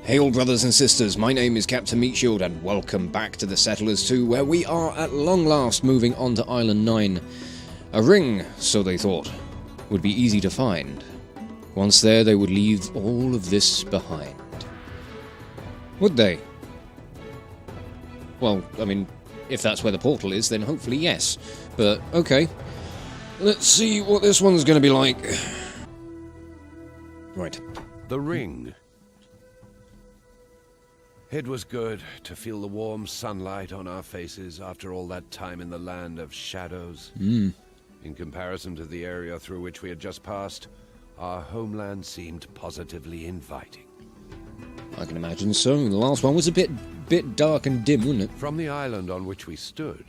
Hail brothers and sisters, my name is Captain Meatshield and welcome back to the Settlers 2, where we are at long last moving on to Island 9. A ring, so they thought, would be easy to find. Once there, they would leave all of this behind. Would they? Well, I mean, if that's where the portal is, then hopefully yes. But, okay. Let's see what this one's going to be like. Right. The ring. It was good to feel the warm sunlight on our faces after all that time in the land of shadows. In comparison to the area through which we had just passed, our homeland seemed positively inviting. I can imagine so. The last one was a bit dark and dim, wasn't it? From the island on which we stood,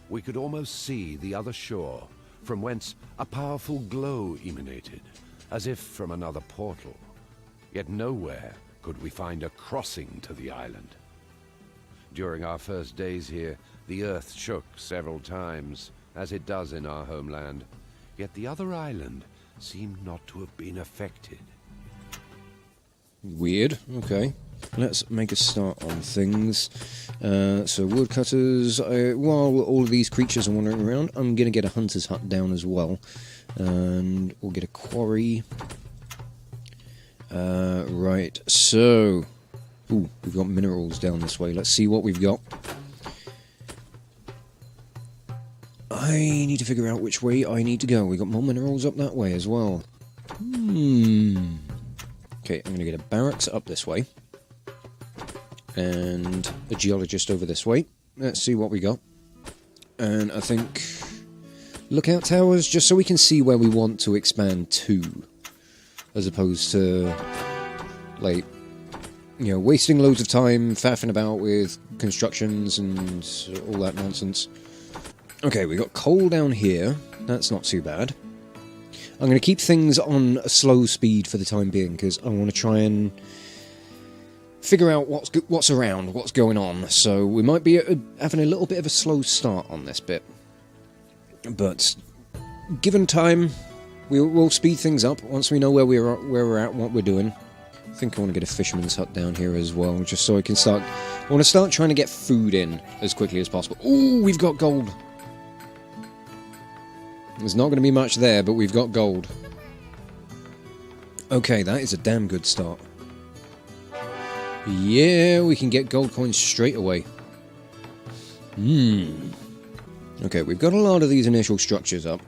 we could almost see the other shore, from whence a powerful glow emanated, as if from another portal. Yet nowhere could we find a crossing to the island. During our first days here, the earth shook several times, as it does in our homeland, yet the other island seemed not to have been affected. Weird. Okay. Let's make a start on things. So woodcutters, while all of these creatures are wandering around, I'm going to get a hunter's hut down as well. And we'll get a quarry. Right, so... Ooh, we've got minerals down this way. Let's see what we've got. I need to figure out which way I need to go. We've got more minerals up that way as well. Okay, I'm going to get a barracks up this way. And a geologist over this way. Let's see what we got. And I think... lookout towers, just so we can see where we want to expand to. As opposed to... like... you know, wasting loads of time faffing about with constructions and all that nonsense. Okay, we got coal down here. That's not too bad. I'm going to keep things on a slow speed for the time being, because I want to try and figure out what's around, what's going on. So we might be having a little bit of a slow start on this bit. But given time, we'll speed things up once we know where we're at, what we're doing. I think I want to get a fisherman's hut down here as well, just so I can start... I want to start trying to get food in as quickly as possible. Ooh, we've got gold! There's not going to be much there, but we've got gold. Okay, that is a damn good start. Yeah, we can get gold coins straight away. Okay, we've got a lot of these initial structures up.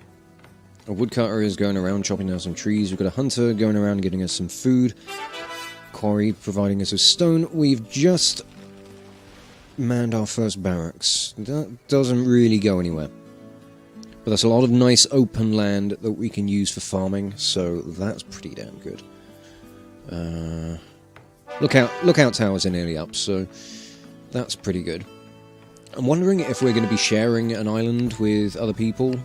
A woodcutter is going around chopping down some trees. We've got a hunter going around getting us some food. Quarry providing us with stone. We've just manned our first barracks. That doesn't really go anywhere. But that's a lot of nice open land that we can use for farming, so that's pretty damn good. Lookout towers are nearly up, so that's pretty good. I'm wondering if we're going to be sharing an island with other people,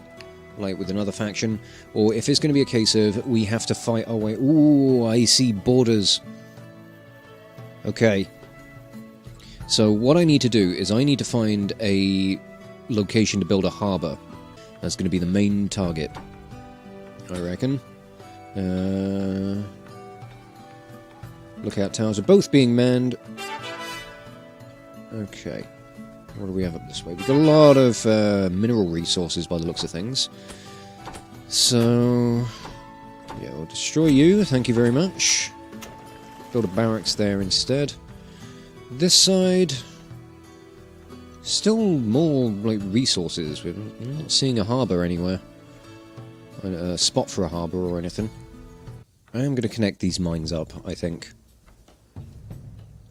like with another faction, or if it's going to be a case of we have to fight our way... Ooh, I see borders. Okay. So what I need to do is I need to find a location to build a harbour. That's going to be the main target, I reckon. Lookout towers are both being manned. Okay. What do we have up this way? We've got a lot of mineral resources by the looks of things. So... yeah, we'll destroy you. Thank you very much. Build a barracks there instead. This side... still more like resources. We're not seeing a harbour anywhere. A spot for a harbour or anything. I am going to connect these mines up, I think.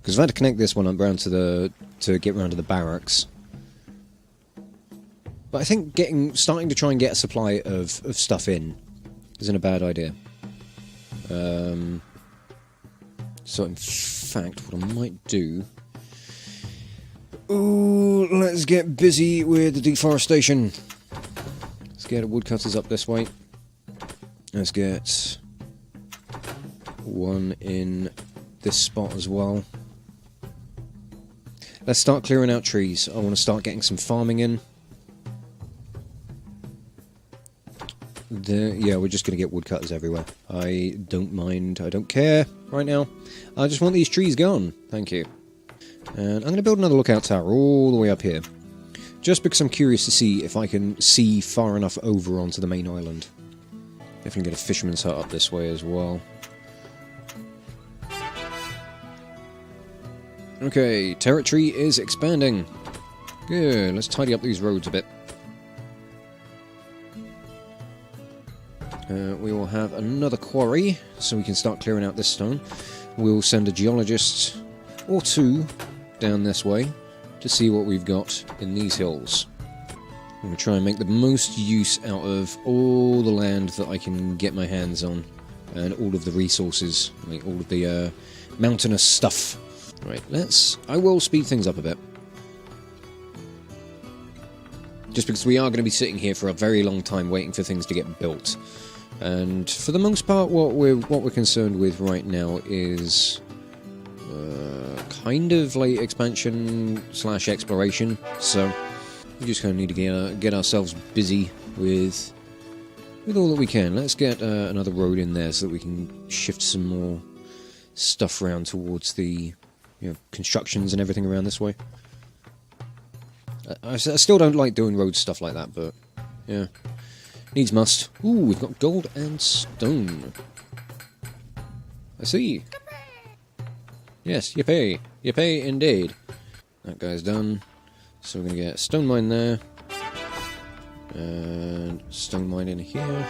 Because I've had to connect this one up round to get round to the barracks. But I think starting to try and get a supply of stuff in isn't a bad idea. So in fact, what I might do... ooh, let's get busy with the deforestation. Let's get woodcutters up this way. Let's get one in this spot as well. Let's start clearing out trees. I want to start getting some farming in. Yeah, we're just going to get woodcutters everywhere. I don't mind. I don't care right now. I just want these trees gone. Thank you. And I'm going to build another lookout tower all the way up here. Just because I'm curious to see if I can see far enough over onto the main island. Definitely get a fisherman's hut up this way as well. Okay, territory is expanding. Good, let's tidy up these roads a bit. We will have another quarry, so we can start clearing out this stone. We'll send a geologist or two down this way to see what we've got in these hills. I'm going to try and make the most use out of all the land that I can get my hands on, and all of the resources, like all of the mountainous stuff. Right, I will speed things up a bit. Just because we are going to be sitting here for a very long time waiting for things to get built. And for the most part, what we're concerned with right now is kind of like expansion / exploration. So we just kind of need to get ourselves busy with all that we can. Let's get another road in there so that we can shift some more stuff around towards the constructions and everything around this way. I still don't like doing road stuff like that, but yeah. Needs must. Ooh, we've got gold and stone. I see. Yes, yippee. Yippee indeed. That guy's done. So we're going to get a stone mine there. And stone mine in here.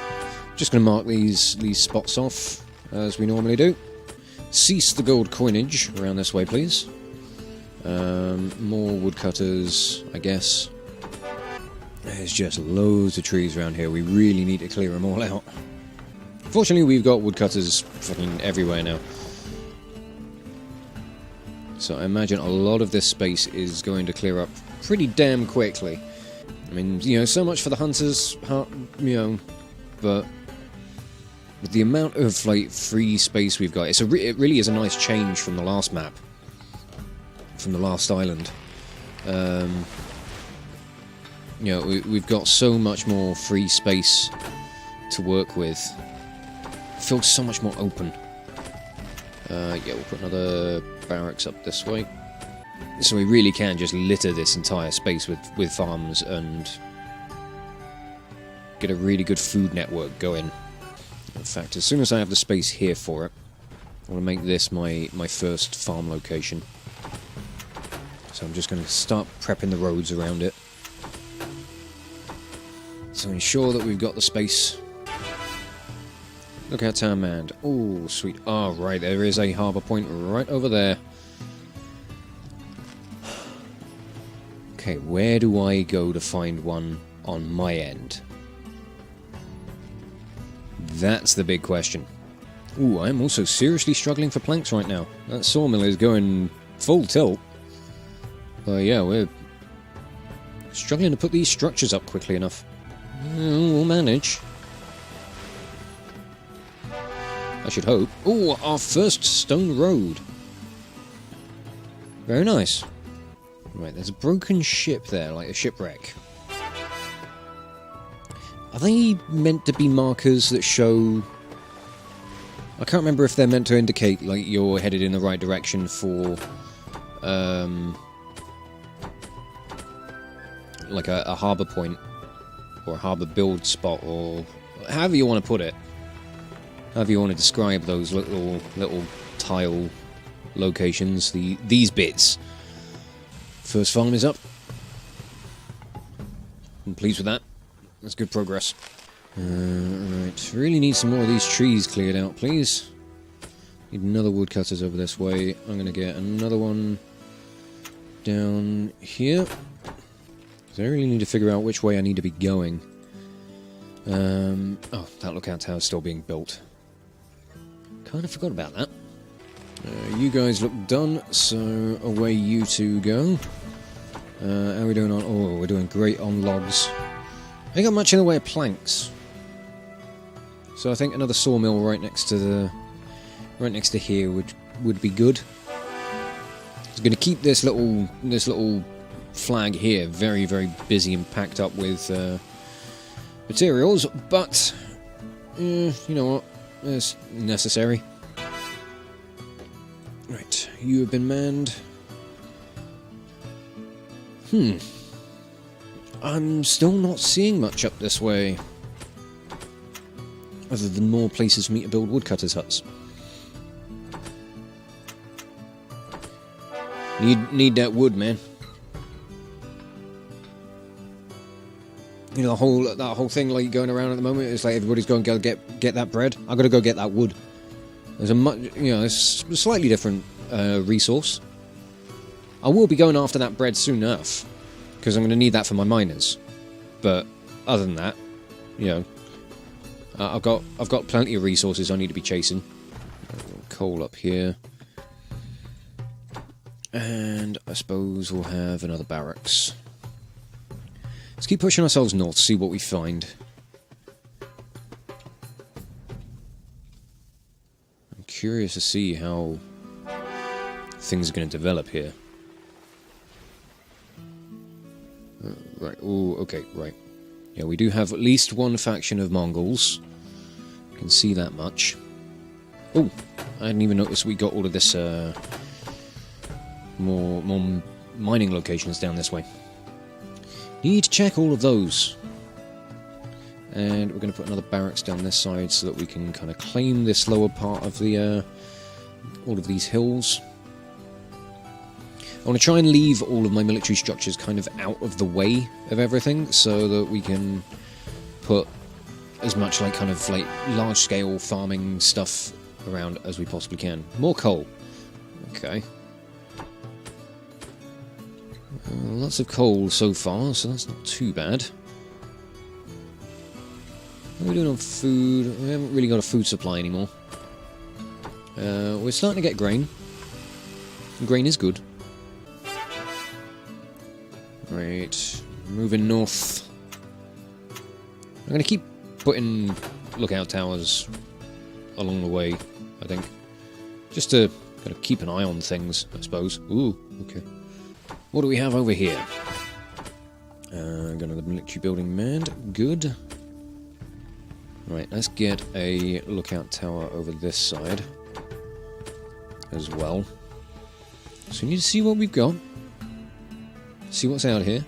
Just going to mark these spots off, as we normally do. Cease the gold coinage around this way, please. More woodcutters, I guess. There's just loads of trees around here. We really need to clear them all out. Fortunately, we've got woodcutters fucking everywhere now. So I imagine a lot of this space is going to clear up pretty damn quickly. I mean, so much for the hunters, but with the amount of like free space we've got, it really is a nice change from the last map, from the last island. We've got so much more free space to work with. It feels so much more open. Yeah, we'll put another barracks up this way. So we really can just litter this entire space with farms and get a really good food network going. In fact, as soon as I have the space here for it, I want to make this my first farm location. So I'm just going to start prepping the roads around it. So ensure that we've got the space. Look out, town manned. Oh, sweet. Oh, right, there is a harbour point right over there. Okay, where do I go to find one on my end? That's the big question. Ooh, I'm also seriously struggling for planks right now. That sawmill is going full tilt. Yeah, we're struggling to put these structures up quickly enough. We'll manage. I should hope. Ooh, our first stone road. Very nice. Right, there's a broken ship there, like a shipwreck. Are they meant to be markers that show... I can't remember if they're meant to indicate, like, you're headed in the right direction for... like a harbour point. Or a harbour build spot, or... however you want to put it. However you want to describe those little tile locations. These bits. First farm is up. I'm pleased with that. That's good progress. Right, really need some more of these trees cleared out, please. Need another woodcutters over this way. I'm going to get another one down here. I really need to figure out which way I need to be going. Oh, that lookout tower is still being built. Kind of forgot about that. You guys look done, so away you two go. How are we doing on... oh, we're doing great on logs. I ain't got much in the way of planks. So I think another sawmill right next to here would be good. It's going to keep this little flag here very, very busy and packed up with materials, but You know what? It's necessary. Right, you have been manned. I'm still not seeing much up this way. Other than more places for me to build woodcutters' huts. Need that wood, man. You know, that whole thing like going around at the moment is like everybody's going to go get that bread. I got to go get that wood. There's it's a slightly different resource. I will be going after that bread soon enough because I'm going to need that for my miners. But other than that, you know, I've got plenty of resources I need to be chasing. Coal up here. And I suppose we'll have another barracks. Let's keep pushing ourselves north, see what we find. I'm curious to see how things are going to develop here. Right, oh, okay, right. Yeah, we do have at least one faction of Mongols. Can see that much. Oh, I hadn't even noticed we got all of this, more mining locations down this way. Need to check all of those. And we're going to put another barracks down this side so that we can kind of claim this lower part of the all of these hills. I want to try and leave all of my military structures kind of out of the way of everything so that we can put as much like kind of like large scale farming stuff around as we possibly can. More coal. Okay. Lots of coal so far, so that's not too bad. What are we doing on food? We haven't really got a food supply anymore. We're starting to get grain. Grain is good. Right, moving north. I'm going to keep putting lookout towers along the way, I think. Just to kind of keep an eye on things, I suppose. Ooh, okay. What do we have over here? Got another military building manned. Good. Right, let's get a lookout tower over this side as well. So we need to see what we've got. See what's out here.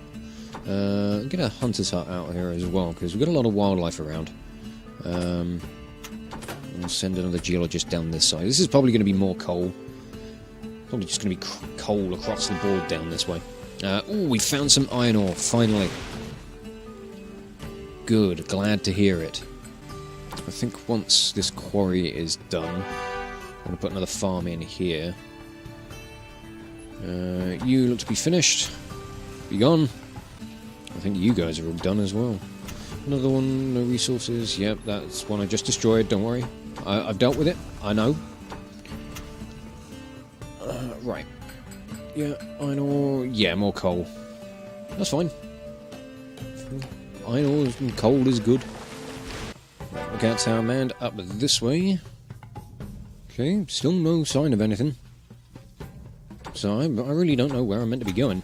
Get a hunter's hut out here as well, because we've got a lot of wildlife around. We'll send another geologist down this side. This is probably going to be more coal. Probably just going to be coal across the board down this way. Oh, we found some iron ore, finally. Good, glad to hear it. I think once this quarry is done, I'm going to put another farm in here. You look to be finished. Be gone. I think you guys are all done as well. Another one, no resources. Yep, that's one I just destroyed, don't worry. I've dealt with it, I know. Right. Yeah, iron ore. Yeah, more coal. That's fine. Iron ore and coal is good. Right, lookout tower manned up this way. Okay, still no sign of anything. So I really don't know where I'm meant to be going.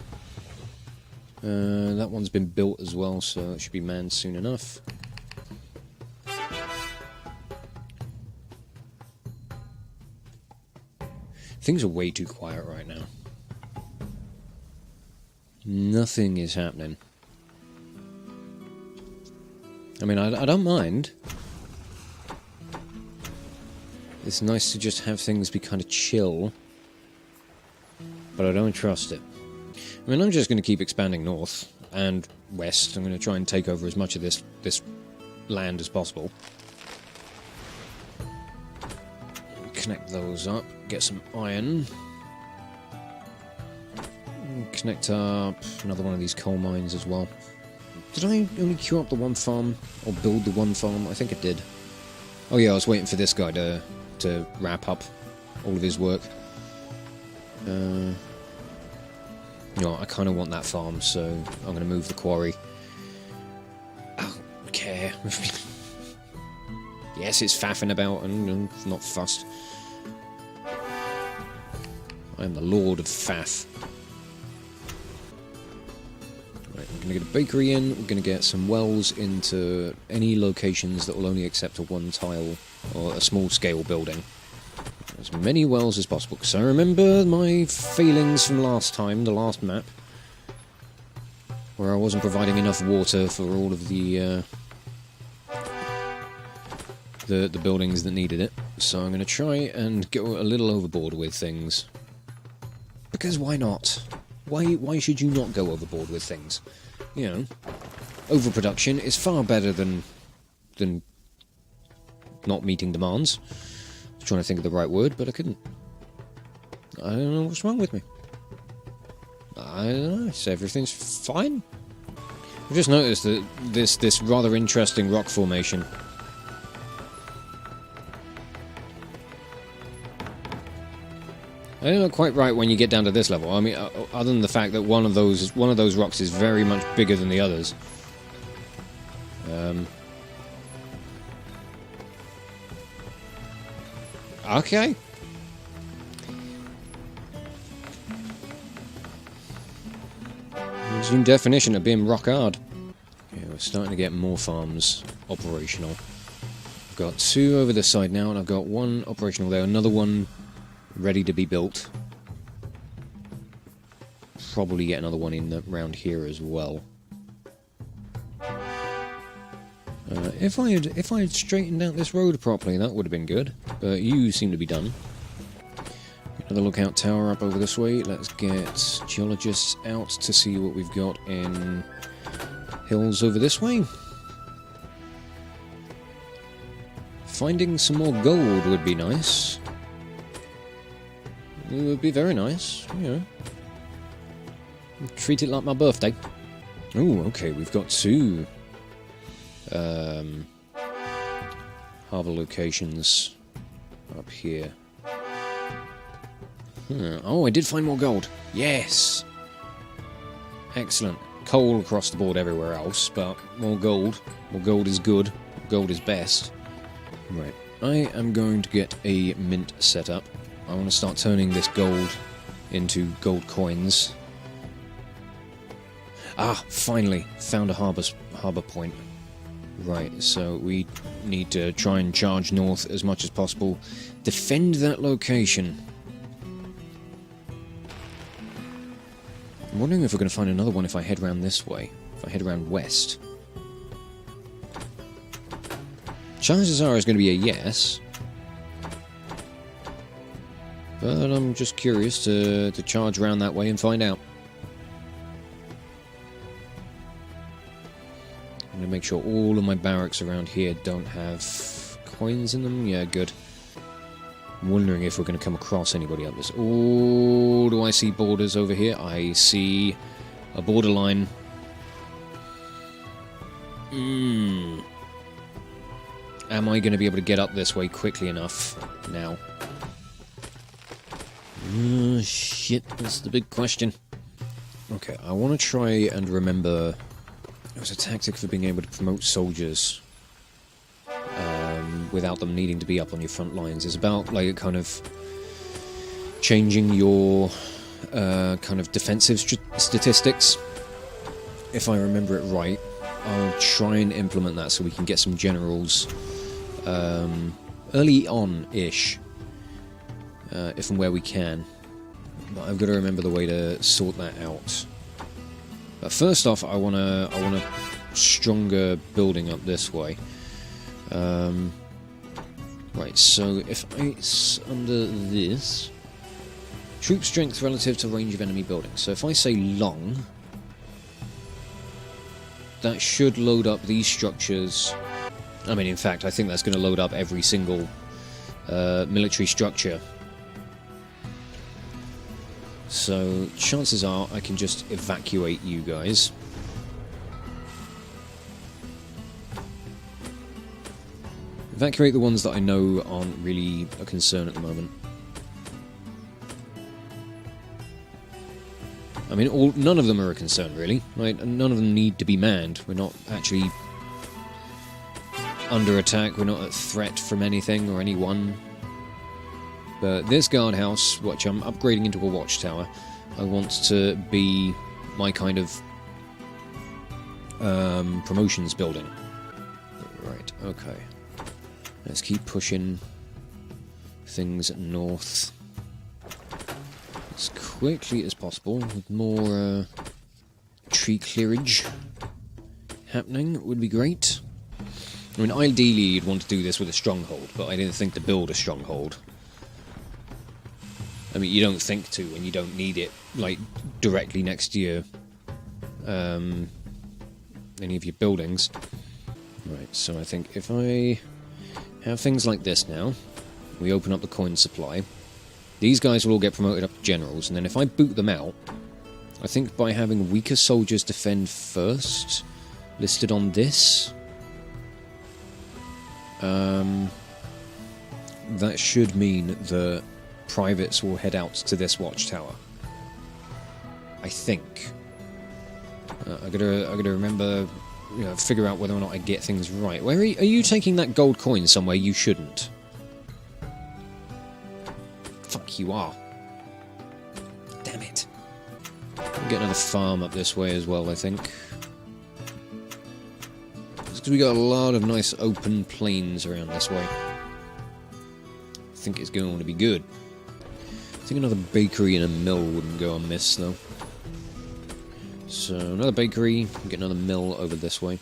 That one's been built as well, so it should be manned soon enough. Things are way too quiet right now. Nothing is happening. I mean, I don't mind. It's nice to just have things be kind of chill. But I don't trust it. I mean, I'm just going to keep expanding north and west. I'm going to try and take over as much of this land as possible. Connect those up. Get some iron. Connect up another one of these coal mines as well. Did I only queue up the one farm? Or build the one farm? I think I did. Oh yeah, I was waiting for this guy to wrap up all of his work. You know, I kind of want that farm, so I'm going to move the quarry. I don't care. Yes, it's faffing about and not fussed. I am the Lord of Faff. Right, we're going to get a bakery in, we're going to get some wells into any locations that will only accept a one tile or a small scale building. As many wells as possible, because I remember my failings from last time, the last map, where I wasn't providing enough water for all of the buildings that needed it. So I'm going to try and go a little overboard with things. Because why not? Why should you not go overboard with things? You know, overproduction is far better than not meeting demands. I was trying to think of the right word, but I couldn't. I don't know what's wrong with me. I don't know, so everything's fine. I've just noticed that this rather interesting rock formation. I don't know quite right when you get down to this level. I mean, other than the fact that one of those rocks is very much bigger than the others. Okay. Resume definition of being rock hard. Okay, we're starting to get more farms operational. I've got 2 over this side now, and I've got 1 operational there. Another one ready to be built. Probably get another one in around here as well. If I had straightened out this road properly, that would have been good. But you seem to be done. Another lookout tower up over this way. Let's get geologists out to see what we've got in hills over this way. Finding some more gold would be nice. It would be very nice, you know. Treat it like my birthday. Oh, okay, we've got 2 harbour locations up here. Oh, I did find more gold. Yes! Excellent. Coal across the board everywhere else, but more gold. More gold is good. Gold is best. Right. I am going to get a mint set up. I want to start turning this gold into gold coins. Ah, finally! Found a harbour point. Right, so we need to try and charge north as much as possible. Defend that location. I'm wondering if we're going to find another one if I head round this way. If I head around west. Chances are it's going to be a yes. But I'm just curious to charge around that way and find out. I'm going to make sure all of my barracks around here don't have coins in them. Yeah, good. I'm wondering if we're going to come across anybody others. Oh, do I see borders over here? I see a borderline. Am I going to be able to get up this way quickly enough now? Shit, that's the big question. Okay, I want to try and remember... It was a tactic for being able to promote soldiers without them needing to be up on your front lines. It's about, like, kind of changing your kind of defensive statistics. If I remember it right, I'll try and implement that so we can get some generals early on-ish, if and where we can. But I've got to remember the way to sort that out. But first off, I want a stronger building up this way. Right, so if it's under this... Troop strength relative to range of enemy buildings. So if I say long... That should load up these structures. I mean, in fact, I think that's going to load up every single military structure. So, chances are I can just evacuate you guys. Evacuate the ones that I know aren't really a concern at the moment. I mean, none of them are a concern, really. Right? None of them need to be manned. We're not actually under attack. We're not a threat from anything or anyone. But this guardhouse, which I'm upgrading into a watchtower, I want to be my kind of promotions building. Right, okay. Let's keep pushing things north as quickly as possible, with more tree clearage happening would be great. I mean, ideally you'd want to do this with a stronghold, but I didn't think to build a stronghold. I mean, you don't think to, and you don't need it, like, directly next to your, any of your buildings. Right, so I think if I have things like this now, we open up the coin supply, these guys will all get promoted up to generals, and then if I boot them out, I think by having weaker soldiers defend first, listed on this, that should mean the privates will head out to this watchtower. I think. I gotta remember, you know, figure out whether or not I get things right. Where are you taking that gold coin somewhere you shouldn't? Fuck, you are. Damn it. We'll get another farm up this way as well, I think. Because we got a lot of nice open plains around this way. I think it's going to be good. I think another bakery and a mill wouldn't go amiss, though. So, another bakery, get another mill over this way.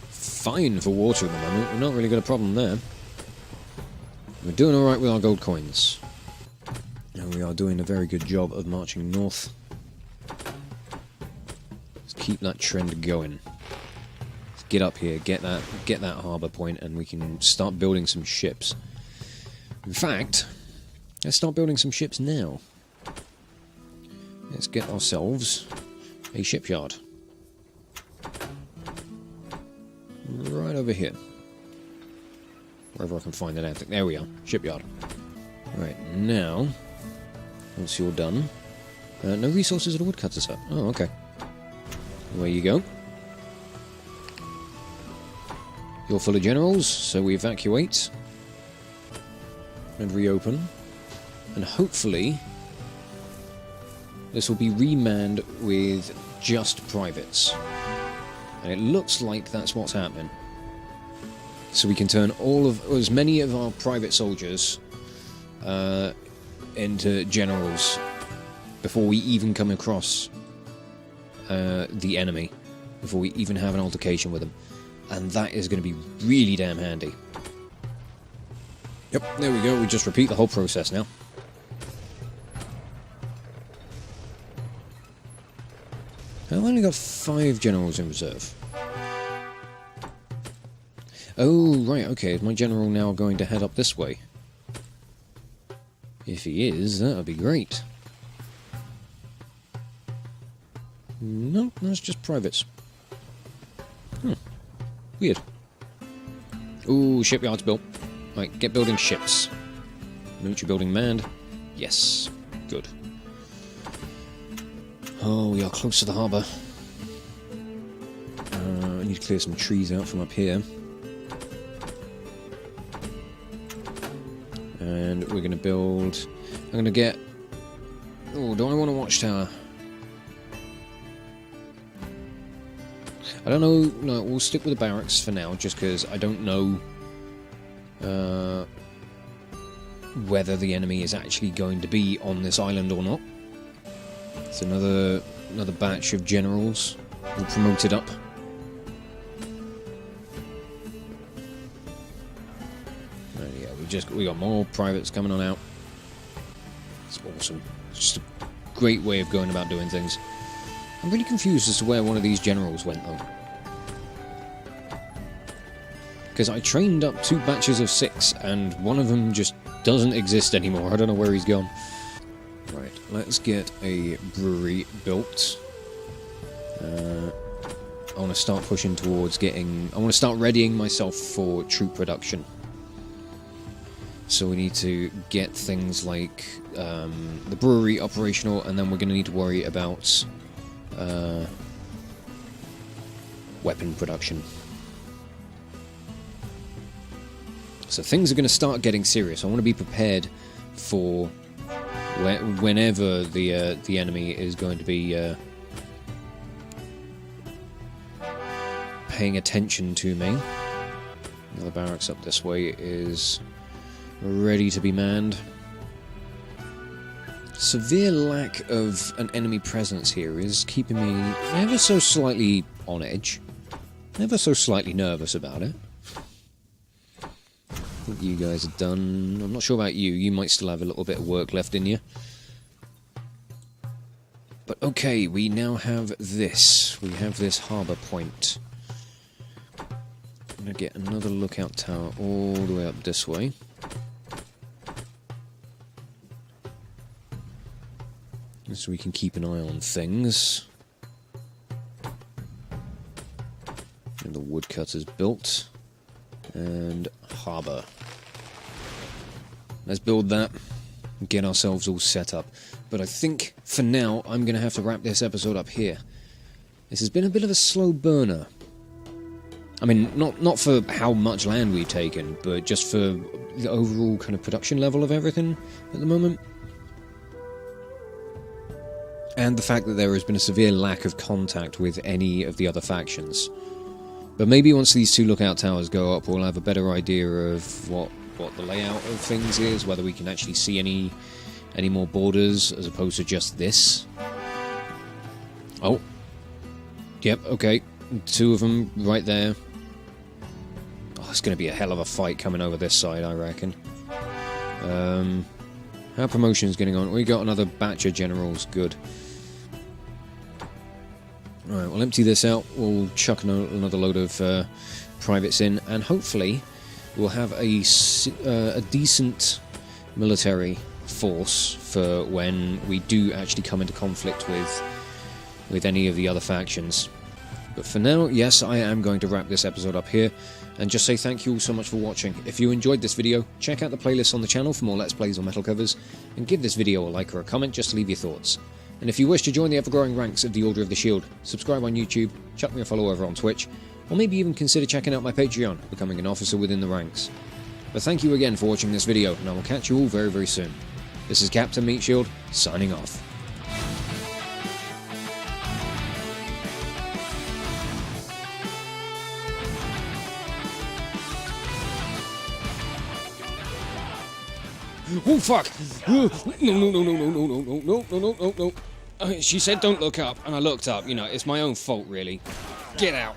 Fine for water at the moment, we've not really got a problem there. We're doing alright with our gold coins. And we are doing a very good job of marching north. Let's keep that trend going. Let's get up here, get that harbour point, and we can start building some ships. In fact, let's start building some ships now. Let's get ourselves a shipyard. Right over here. Wherever I can find that. There we are. Shipyard. Right, now, once you're done... no resources at a woodcutter's hut. Oh, okay. Away you go. You're full of generals, so we evacuate. And reopen. And hopefully, this will be remanned with just privates. And it looks like that's what's happening. So we can turn as many of our private soldiers into generals before we even come across the enemy, before we even have an altercation with them. And that is going to be really damn handy. Yep, there we go. We just repeat the whole process now. I've only got 5 generals in reserve. Oh, right, okay. Is my general now going to head up this way? If he is, that would be great. No, that's just privates. Weird. Ooh, shipyard's built. Right, get building ships. Military building manned. Yes, good. Oh, we are close to the harbour. I need to clear some trees out from up here. And we're going to build... I'm going to get... Oh, do I want a watchtower? I don't know... No, we'll stick with the barracks for now, just because I don't know whether the enemy is actually going to be on this island or not. It's another batch of generals all promoted up. Yeah, we got more privates coming on out. It's awesome. It's just a great way of going about doing things. I'm really confused as to where one of these generals went though. Because I trained up 2 batches of 6 and one of them just doesn't exist anymore. I don't know where he's gone. Right, let's get a brewery built. I want to start pushing towards getting... I want to start readying myself for troop production. So we need to get things like the brewery operational, and then we're going to need to worry about weapon production. So things are going to start getting serious. I want to be prepared for whenever the enemy is going to be paying attention to me. Another barracks up this way is ready to be manned. Severe lack of an enemy presence here is keeping me ever so slightly on edge, ever so slightly nervous about it. I think you guys are done. I'm not sure about you. You might still have a little bit of work left in you. But okay, we now have this. We have this harbour point. I'm going to get another lookout tower all the way up this way. So we can keep an eye on things. And the woodcutter's built. And harbour. Let's build that. And get ourselves all set up. But I think, for now, I'm going to have to wrap this episode up here. This has been a bit of a slow burner. I mean, not for how much land we've taken, but just for the overall kind of production level of everything at the moment. And the fact that there has been a severe lack of contact with any of the other factions. But maybe once these two lookout towers go up, we'll have a better idea of what the layout of things is, whether we can actually see any more borders as opposed to just this. Oh. Yep, okay. Two of them right there. Oh, it's going to be a hell of a fight coming over this side, I reckon. How promotion's getting on? We got another batch of generals. Good. Alright, we'll empty this out. We'll chuck another load of privates in, and hopefully we'll have a decent military force for when we do actually come into conflict with any of the other factions. But for now, yes, I am going to wrap this episode up here, and just say thank you all so much for watching. If you enjoyed this video, check out the playlist on the channel for more Let's Plays or metal covers, and give this video a like or a comment just to leave your thoughts. And if you wish to join the ever-growing ranks of the Order of the Shield, subscribe on YouTube, chuck me a follow over on Twitch, or maybe even consider checking out my Patreon, becoming an officer within the ranks. But thank you again for watching this video, and I will catch you all very, very soon. This is Captain Meatshield, signing off. Oh fuck! No! She said don't look up, and I looked up. You know, it's my own fault, really. Get out.